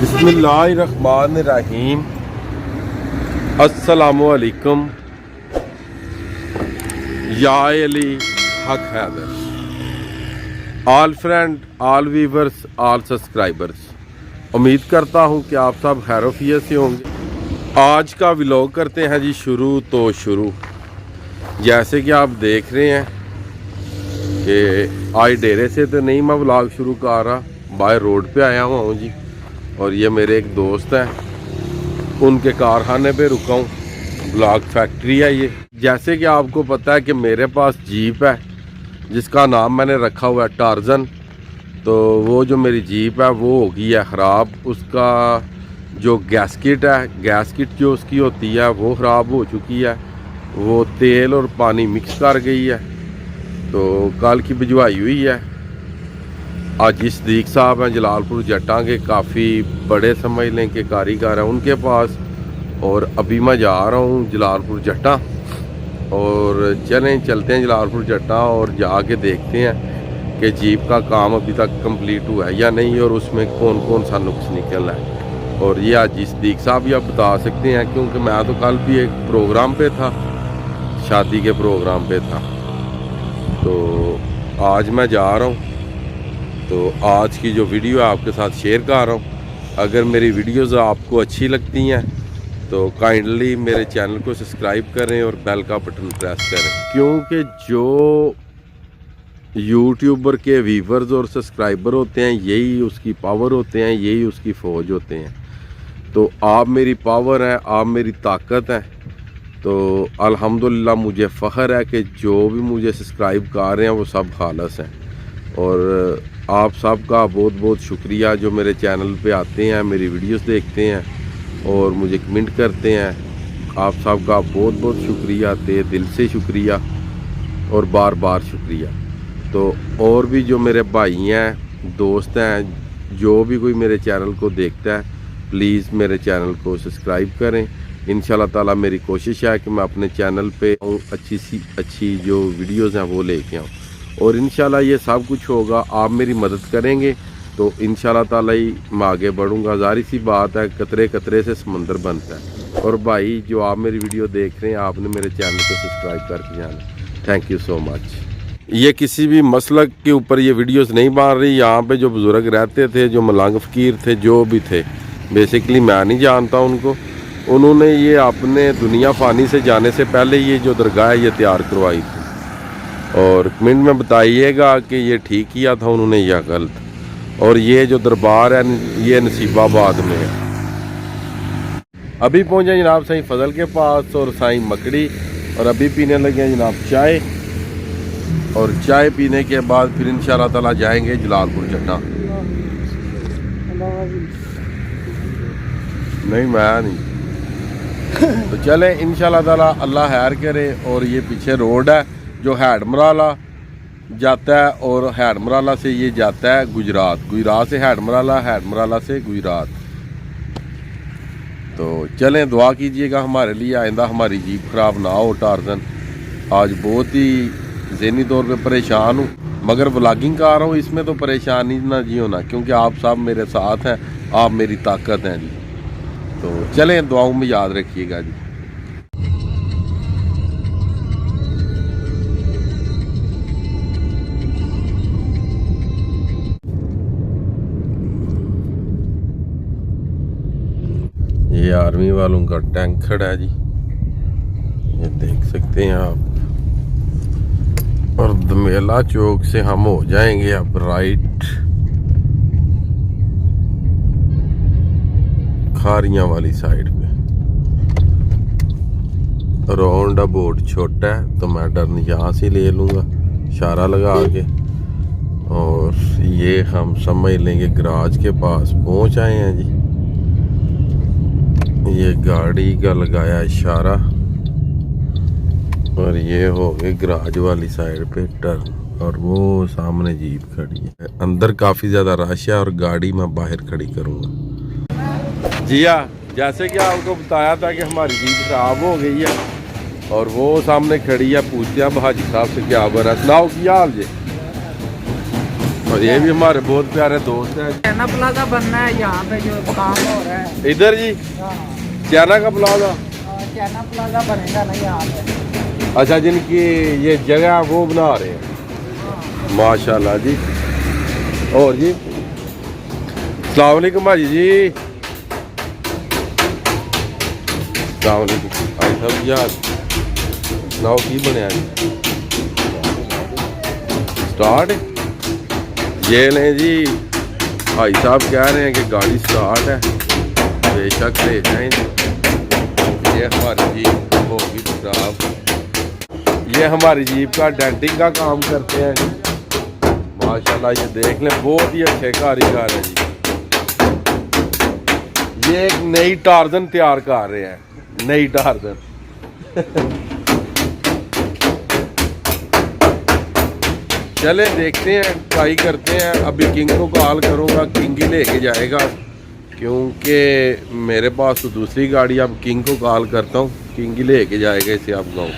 बिस्मिल्लाहिर्रहमानिर्रहीम। अस्सलामुअलैकुम या अली हक Haidar. All friend, all viewers, all subscribers, उम्मीद करता हूँ कि आप सब खैरियत से होंगे। आज का व्लॉग करते हैं जी शुरू। जैसे कि आप देख रहे हैं कि आज डेरे से तो नहीं मैं व्लॉग शुरू कर रहा, बाहर रोड पे आया हुआ हूँ जी। और ये मेरे एक दोस्त हैं, उनके कारखाने पे रुका हूँ। ब्लॉक फैक्ट्री है ये। जैसे कि आपको पता है कि मेरे पास जीप है जिसका नाम मैंने रखा हुआ है टार्जन। तो वो जो मेरी जीप है वो हो गई है ख़राब। उसका जो गैसकिट है, गैसकिट जो उसकी होती है वो ख़राब हो चुकी है। वो तेल और पानी मिक्स कर गई है। तो कल की भिजवाई हुई है। आज सदीक साहब हैं जलालपुर जट्टा के, काफ़ी बड़े समझ लें कि कारीगर हैं उनके पास। और अभी मैं जा रहा हूँ जलालपुर जट्टा। और चलते हैं जलालपुर जट्टा और जाके देखते हैं कि जीप का काम अभी तक कंप्लीट हुआ है या नहीं, और उसमें कौन कौन सा नुक्स निकल है। और ये आज सदीक साहब भी आप बता सकते हैं, क्योंकि मैं तो कल भी एक प्रोग्राम पे था, शादी के प्रोग्राम पे था। तो आज मैं जा रहा हूँ। तो आज की जो वीडियो है आपके साथ शेयर कर रहा हूँ। अगर मेरी वीडियोस आपको अच्छी लगती हैं तो काइंडली मेरे चैनल को सब्सक्राइब करें और बेल का बटन प्रेस करें, क्योंकि जो यूट्यूबर के व्यूवर्स और सब्सक्राइबर होते हैं यही उसकी पावर होते हैं, यही उसकी फ़ौज होते हैं। तो आप मेरी पावर हैं, आप मेरी ताकत हैं। तो अल्हम्दुलिल्लाह मुझे फ़ख्र है कि जो भी मुझे सब्सक्राइब कर रहे हैं वो सब खालस हैं। और आप सब का बहुत बहुत शुक्रिया जो मेरे चैनल पे आते हैं, मेरी वीडियोस देखते हैं और मुझे कमेंट करते हैं। आप सब का बहुत बहुत शुक्रिया, दिल से शुक्रिया और बार बार शुक्रिया। तो और भी जो मेरे भाई हैं, दोस्त हैं, जो भी कोई मेरे चैनल को देखता है, प्लीज़ मेरे चैनल को सब्सक्राइब करें। इंशाल्लाह ताला मेरी कोशिश है कि मैं अपने चैनल पे अच्छी जो वीडियोज़ हैं वो लेके आऊँ। और इंशाल्लाह ये सब कुछ होगा, आप मेरी मदद करेंगे तो इंशाल्लाह ताला ही मैं आगे बढ़ूँगा। ज़ाहिर सी बात है, कतरे कतरे से समंदर बनता है। और भाई जो आप मेरी वीडियो देख रहे हैं, आपने मेरे चैनल को सब्सक्राइब करके जाना। Thank you so much. ये किसी भी मसलक के ऊपर ये वीडियोस नहीं बन रही। यहाँ पे जो बुज़ुर्ग रहते थे, जो मलंग फ़कीर थे, जो भी थे, बेसिकली मैं नहीं जानता उनको, उन्होंने ये अपने दुनिया फ़ानी से जाने से पहले ये जो दरगाह है ये तैयार करवाई थी। और कमेंट में बताइएगा कि ये ठीक किया था उन्होंने या गलत। और ये जो दरबार है ये नसीबाबाद में है। अभी पहुंचे जनाब साईं फजल के पास और साईं मकड़ी, और अभी पीने लगे जनाब चाय। और चाय पीने के बाद फिर इंशाल्लाह ताला जाएंगे जलालपुर जट्टा। नहीं मैं नहीं तो चले इंशाल्लाह ताला, अल्लाह खैर करे। और ये पीछे रोड है जो हैडमराला जाता है, और हैडमराला से ये जाता है गुजरात, गुजरात से हैडमराला, हैडमराला से गुजरात। तो चलें, दुआ कीजिएगा हमारे लिए, आइंदा हमारी जीप ख़राब ना हो। टार्जन आज बहुत ही ज़हनी तौर पे परेशान हूँ, मगर व्लॉगिंग कर रहा हूँ, इसमें तो परेशानी ना जी होना, क्योंकि आप सब मेरे साथ हैं, आप मेरी ताकत हैं जी। तो चलें, दुआओं में याद रखिएगा जी। ये आर्मी वालों का टैंक खड़ा है जी, ये देख सकते हैं आप। और दमेला चौक से हम हो जाएंगे अब राइट खारियां वाली साइड पे। राउंड अबाउट छोटा है तो मैं टर्न यहाँ से ले लूँगा इशारा लगा के। और ये हम समझ लेंगे गराज के पास पहुँच आए हैं जी। ये गाड़ी का लगाया इशारा और ये हो गए गराज वाली साइड पे टर्न। और वो सामने जीप खड़ी है, अंदर काफ़ी ज़्यादा रश है और गाड़ी मैं बाहर खड़ी करूँगा। जी हाँ, जैसे कि आपको बताया था कि हमारी जीप खराब हो गई है और वो सामने खड़ी है। पूछते हैं हाजी साहब से क्या बना, सुनाओ क्या हाल जी। और ये भी हमारे बहुत प्यारे दोस्त हैं। चाइना प्लाजा बनना है यहाँ पे जो काम हो रहा है इधर जी हाँ, चाइना का प्लाजा। चाइना प्लाजा बनेगा ना यहाँ पे। अच्छा, जिनकी ये जगह वो बना रहे हैं, हाँ। माशाल्लाह जी। और जी अस्सलाम वालेकुम भाजी जी। अस्सलाम वालेकुम। आई सब यार नाव की बनया जी स्टार्ट। ये लें जी, भाई साहब कह रहे हैं कि गाड़ी स्टार्ट है, बेशक ले जाएं। ये हमारी जीप होगी खराब। ये हमारी जीप का डेंटिंग का काम करते हैं जी, माशाल्लाह। ये देख लें, बहुत ही अच्छे कारीगर हैं जी। ये एक नई टार्जन तैयार कर रहे हैं, नई टार्जन। चले देखते हैं, ट्राई करते हैं। अभी किंग को कॉल करूँगा, किंग ही लेके जाएगा, क्योंकि मेरे पास तो दूसरी गाड़ी। अब किंग को कॉल करता हूँ, किंग ही लेके जाएगा इसे आप गाँव।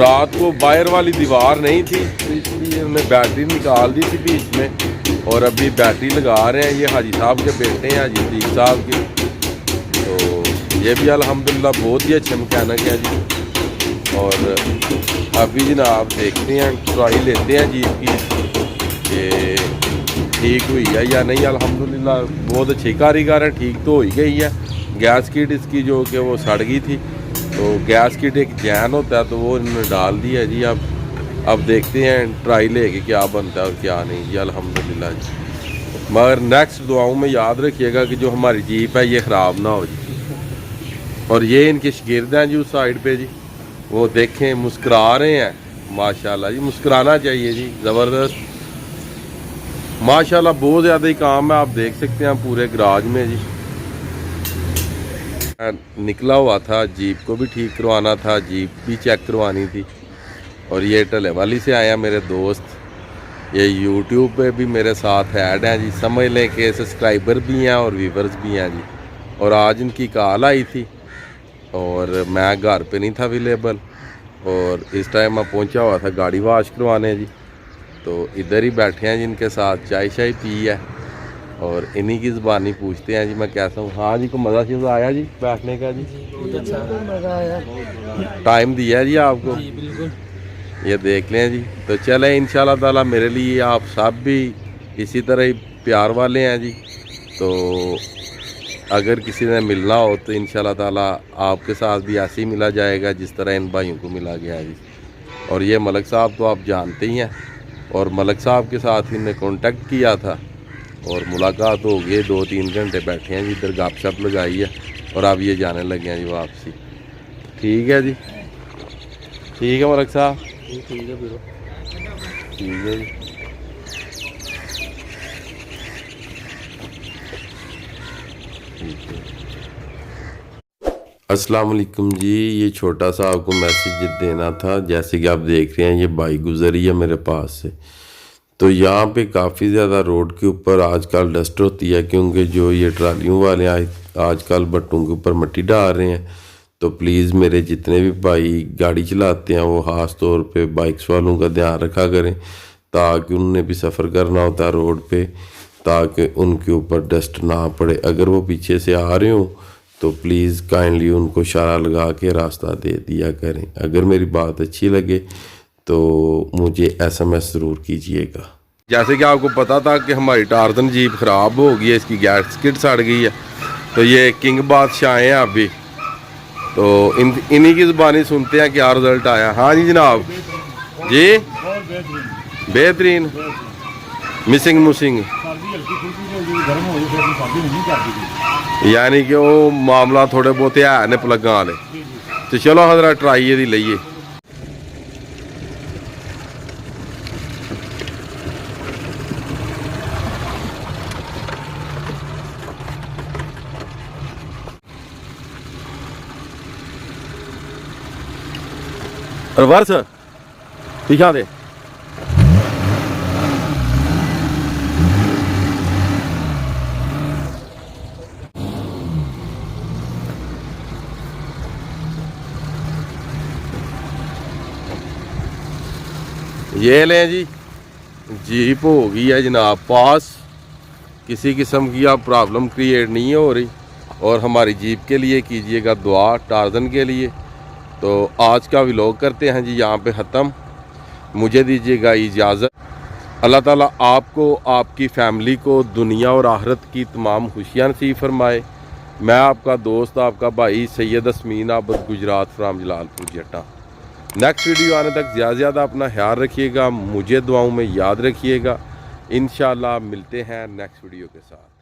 रात को बाहर वाली दीवार नहीं थी, तो इसलिए हमने बैटरी निकाल दी थी बीच में, और अभी बैटरी लगा रहे हैं। ये हाजी साहब के बेटे हैं, हाजी सदीक साहब के। तो ये भी अल्हम्दुलिल्लाह बहुत ही अच्छे मैकेनिक हैं जी। और अभी जनाब देखते हैं, ट्राई लेते हैं जीप की कि ठीक हुई है या नहीं। अल्हम्दुलिल्लाह बहुत अच्छी कारीगर है, ठीक तो हो ही गई है। गैस किट इसकी जो कि वो सड़ गई थी, तो गैस किट एक जैन होता है, तो वो इन्होंने डाल दी है जी। अब देखते हैं ट्राई लेके क्या बनता है और क्या नहीं जी। अल्हम्दुलिल्लाह जी। मगर नेक्स्ट दुआओं में याद रखिएगा कि जो हमारी जीप है ये ख़राब ना हो जी। और ये इनके शागिर्द हैं जी उस साइड पे जी, वो देखें मुस्कुरा रहे हैं, माशाल्लाह जी। मुस्कुराना चाहिए जी, ज़बरदस्त माशाल्लाह। बहुत ज़्यादा ही काम है, आप देख सकते हैं पूरे गराज में जी। निकला हुआ था, जीप को भी ठीक करवाना था, जीप भी चेक करवानी थी। और ये टले वाली से आया मेरे दोस्त, ये यूट्यूब पे भी मेरे साथ ऐड हैं जी। समझ लें कि सब्सक्राइबर भी हैं और व्यूवर्स भी हैं जी। और आज इनकी कॉल आई थी और मैं घर पे नहीं था अवेलेबल, और इस टाइम मैं पहुंचा हुआ था गाड़ी वाश करवाने जी। तो इधर ही बैठे हैं जिनके साथ, चाय शाय पी है, और इन्हीं की ज़बानी पूछते हैं जी मैं कैसा हूँ। हाँ जी, को मज़ा शज़ा आया जी बैठने का जी? मज़ा आया। टाइम दिया जी आपको? बिल्कुल। ये देख लें जी। तो चले इंशाल्लाह ताला, मेरे लिए आप सब भी इसी तरह ही प्यार वाले हैं जी। तो अगर किसी ने मिलना हो तो इंशाल्लाह ताला आपके साथ भी ऐसे ही मिला जाएगा जिस तरह इन भाइयों को मिला गया है जी। और ये मलक साहब तो आप जानते ही हैं, और मलक साहब के साथ इनने कांटेक्ट किया था और मुलाकात हो गई। 2-3 घंटे बैठे हैं जी, इधर गपशप लगाई है, और अब ये जाने लगे हैं जी वापसी। ठीक है जी, ठीक है मलक साहब, ठीक है ब्रो। ठीक है जी। अस्सलाम वालेकुम जी। ये छोटा सा आपको मैसेज देना था। जैसे कि आप देख रहे हैं, ये बाइक गुजरी है मेरे पास से, तो यहाँ पे काफ़ी ज़्यादा रोड के ऊपर आजकल डस्ट होती है, क्योंकि जो ये ट्रालियों वाले आजकल बट्टों के ऊपर मिट्टी डाल रहे हैं। तो प्लीज़ मेरे जितने भी भाई गाड़ी चलाते हैं वो ख़ास तौर पे बाइक्स वालों का ध्यान रखा करें, ताकि उन्हें भी सफ़र करना होता है रोड पे, ताकि उनके ऊपर डस्ट ना पड़े। अगर वो पीछे से आ रहे हो तो प्लीज़ काइंडली उनको इशारा लगा के रास्ता दे दिया करें। अगर मेरी बात अच्छी लगे तो मुझे SMS ज़रूर कीजिएगा। जैसे कि आपको पता था कि हमारी टार्जन जीप ख़राब हो गई है, इसकी गैस किट सड़ गई है। तो ये किंग बादशाह हैं अभी, तो इन्हीं की ज़बानी सुनते हैं क्या रिज़ल्ट आया। हाँ जी जनाब जी, बेहतरीन। मिसिंग मुसिंग यानी कि वो मामला थोड़े बहुत है ने प्लगां वाले। तो चलो हजरा ट्राई ये लईए। रिवर्स दिखा दे। ये लें जी, जीप हो गई है जनाब पास, किसी किस्म की आप प्रॉब्लम क्रिएट नहीं हो रही। और हमारी जीप के लिए कीजिएगा दुआ, टार्जन के लिए। तो आज का व्लॉग करते हैं जी यहाँ पे ख़त्म। मुझे दीजिएगा इजाज़त। अल्लाह ताला आपको, आपकी फ़ैमिली को दुनिया और आखिरत की तमाम खुशियाँ नसीब फरमाए। मैं आपका दोस्त, आपका भाई सैयद असमीन आबद, गुजरात फ्राम जलालपुर जट्टा। नेक्स्ट वीडियो आने तक ज़्यादा से ज़्यादा अपना ख्याल रखिएगा, मुझे दुआओं में याद रखिएगा। इंशाल्लाह मिलते हैं नेक्स्ट वीडियो के साथ।